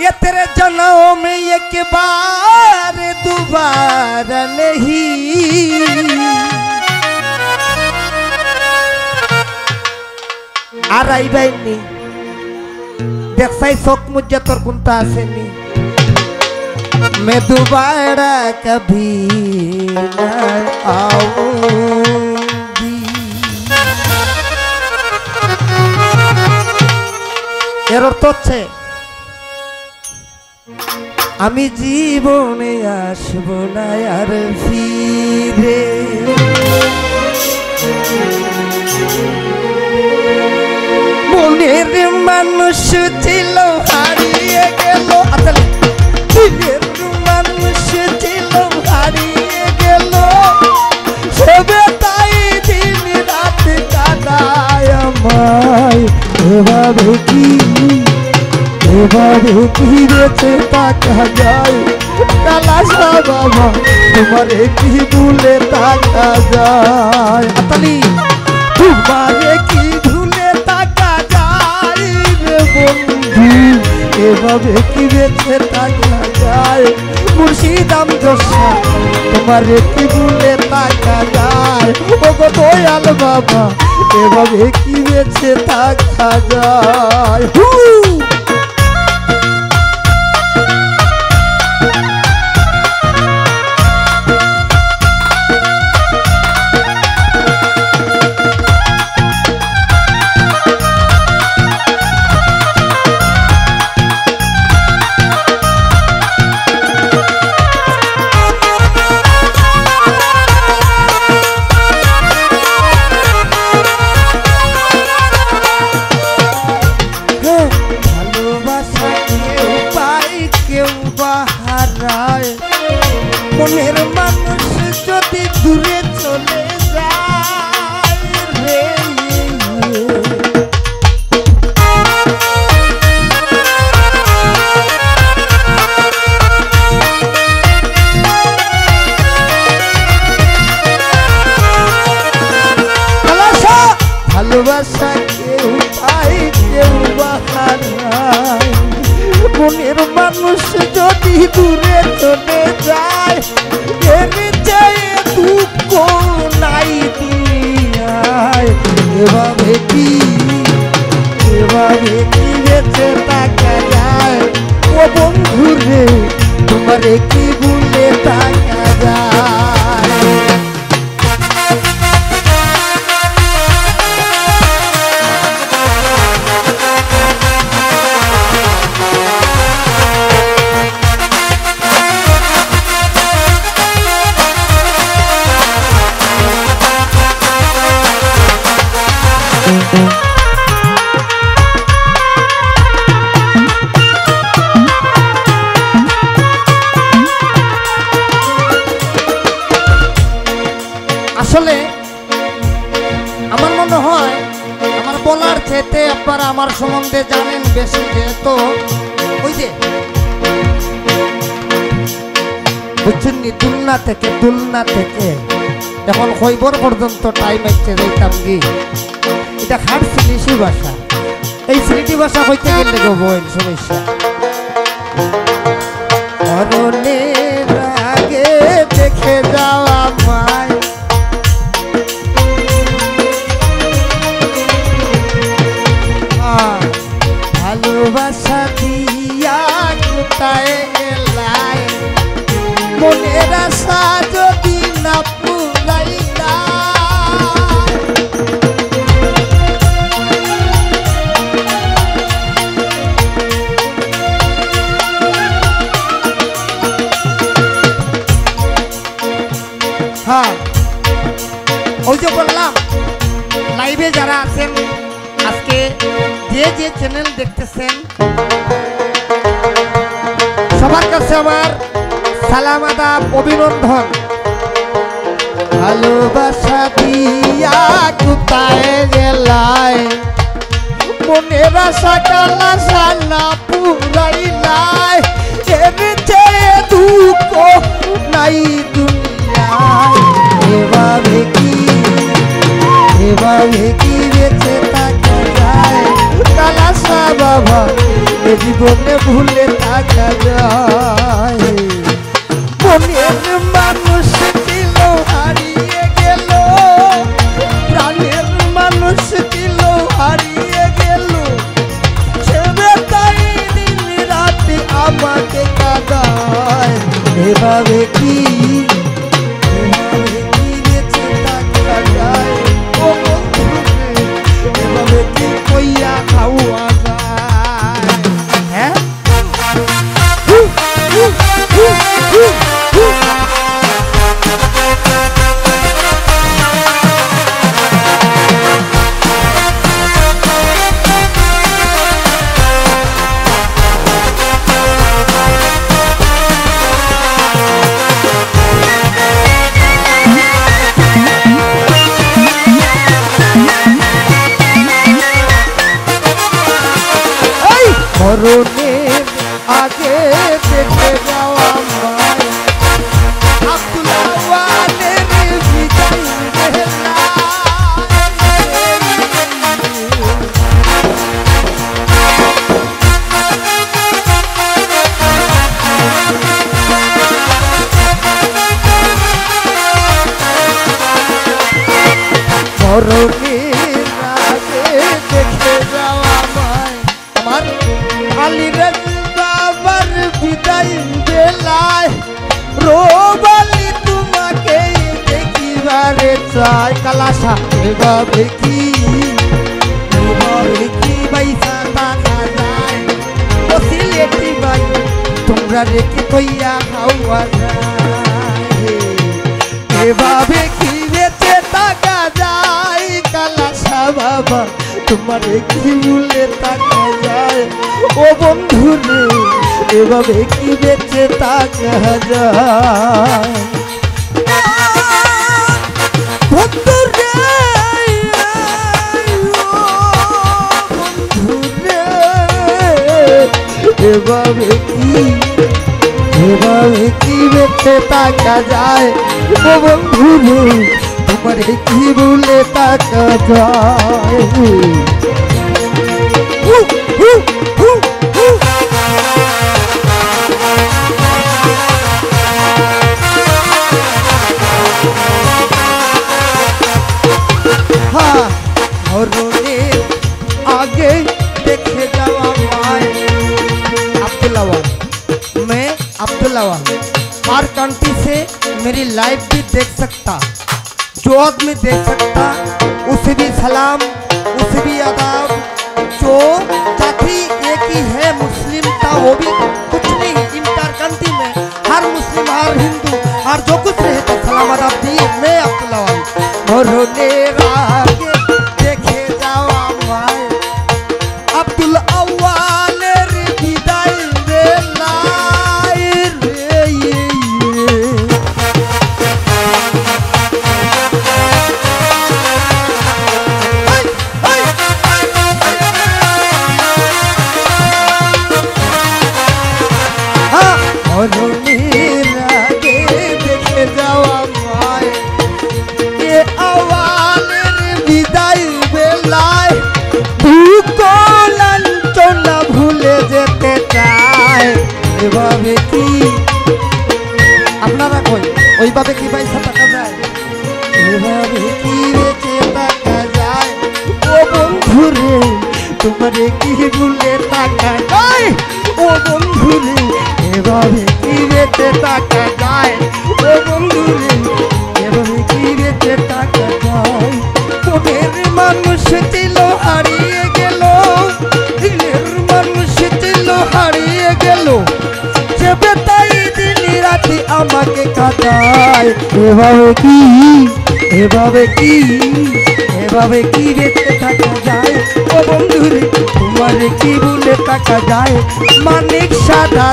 ये तेरे जन्म में एक बार दोबारा नहीं। আর আইবাইনি দেখছাই চোখ মুজ্জা তোর কোনটা আসেনি। मैं दोबारा कभी न आऊंगी। এর অর্থ হচ্ছে আমি জীবনে আসব না আর ফিরে। মনের মানুষ ছিল হারিয়ে গেল, মনের মানুষ ছিল হারিয়ে গেল, সবে তাই দিন রাত কাটায় আমায়। এভাবে কি বেঁচে থাকা যায় কালাসা বাবা, তোমারে কি ভুলে থাকা যায়? আতালি তোমারে কি ভুলে থাকা যায় রে বন্ধু, এভাবে কি বেঁচে থাকা যায়? মুর্শিদ আমজোশা তোমারে কি ভুলে থাকা যায়? ও গো দয়াল বাবা, এভাবে কি বেঁচে থাকা যায়? মনের মানুষ যদি দূরে চলে যায় রে, ভালোবাসা কেউ পায় কেউ বাহারায়। মনের মানুষ যদি দূরে চলে যায়, এর চেয়ে দুঃখ নাই দুনিয়ায়। এভাবে কি বেঁচে থাকা যায়? ও বন্ধু রে, তোমারে কি ভুলে থাকা যায়? আসলে আমার মনে হয় আমার বলার চেয়ে আপনারা আমার সম্বন্ধে জানেন বেশি, যেহেতু ওই যে বুঝছেন নি দুলনা থেকে এখন খৈবর পর্যন্ত টাইম আসছে যাইতাম কি, এটা খাট সিলিশি ভাষা। এই সিলিটি ভাষা হইতে গেলে বইন সমস্যা। মরণের আগে দেখে যাওয়া মায়, ভালোবাসা দিয়া কোথায় গেলাই, মনের আশা যদি না পুরাইলা। হ্যাঁ, ওই যে বললাম লাইভে যারা আছেন আজকে যে চ্যানেল দেখতেছেন সবার কাছে আমার সালাম আদাব অভিনন্দন। ভালোবাসা দিয়া কোথায় গেলাই, মনের আশা কালাসা না পুরাইলাই, এর চেয়ে দুঃখ নাই দুনিয়ায়। এভাবে কি বেঁচে থাকা যায় কালাসা বাবা, এ জীবনে ভুলে থাকা যায় মনের মানুষ দিল হারিয়ে গেল প্রাণের মানুষ দিল হারিয়ে গেল ছেড়ে তাই দিন রাতে আমাকে কাঁদায় এভাবে কি বেঁচে থাকা যায় ও বন্ধু এভাবে কি কইয়া খাওয়া যায় হ্যাঁ মরণের আগে দেখে যাওয়া মায় আব্দুল আওয়ালের বিদায় বেলা মরণের আগে দেখে যাওয়া মায় আমার আলীর বাবার বিদায় বেলায় রোবালি তোমাকে দেখিবারে চাই কালাসা এভাবে কি বাইসা থাকা যায় ও সিলেটি ভাই তোমরা রেখে কইয়া খাওয়া যায় এভাবে কি বেঁচে থাকা যায় কালাসা বাবা তোমারে কি ভুলে থাকা যায় ও বন্ধু রে এভাবে কি বেঁচে থাকা যায় বন্ধু রে বন্ধু রে এভাবে কি বেঁচে থাকা যায় ও বন্ধু রে তোমারে কি ভুলে থাকা যায় मरने आगे देखे जावा माए अब्दुल अवाल मैं अब्दुल अवाल हर कंट्री से मेरी लाइफ भी देख सकता जो आदमी देख सकता उसे भी सलाम उसे भी आदाब जो जाति एक ही है मुस्लिम था वो भी कुछ नहीं इंटर कंट्री में हर मुस्लिम हर हिंदू हर जो कुछ रहता सलाम आदाब दिए मैं अब्दुल अवाल मरने आगे देखे जावा माए अब्दुल अवाल रे विदाई रे लाई रे देखे जावा माए ये अवाल विदाई बेलाय भूको लांछना भूले যেতে চায় এভাবে কি আপনারা কই ওইভাবে কি পয়সা টাকা যায় এভাবে কি বেঁচে থাকা যায় ও বন্ধু রে তোমারে কি ভুলে থাকা যায় ও বন্ধু রে এভাবে কি বেঁচে থাকা যায় ও বন্ধু রে এভাবে কি বেঁচে থাকা যায় মনের মানুষ ছিল হারিয়ে গেল দিলের মানুষ ছিল হারিয়ে গেল সে বেতাই দিন রাতে আমাকে কাটায় এভাবে কি বেঁচে থাকা যায় ও বন্ধুরে তোমার কি ভুলে থাকা যায় মানিক সাদা